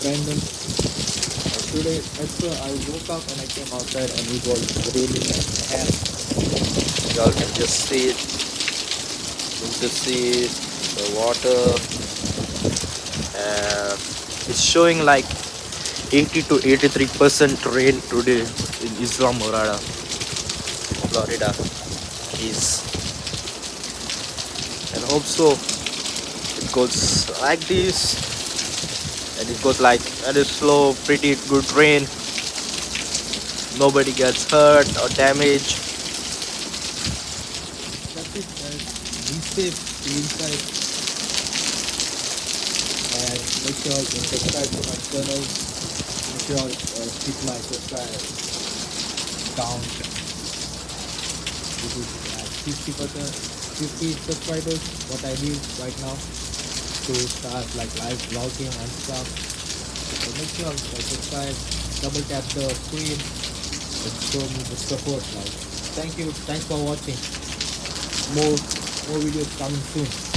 Brandon. Today, I woke up and I came outside and it was raining and Y'all can just see it. You can just see the water, and it's showing like 80 to 83% rain today in Islamorada, Florida. Is and hope so it goes like this, and it goes like very slow, pretty good rain. Nobody gets hurt or damaged. that's it guys. Be safe, be inside and make sure you subscribe to my channel. Make sure keep my subscribe count. This is at 50%, 50 subscribers. What I need right now to start like live vlogging and stuff. So make sure subscribe, double tap the screen and show me the support. Like, thank you, thanks for watching. More videos coming soon.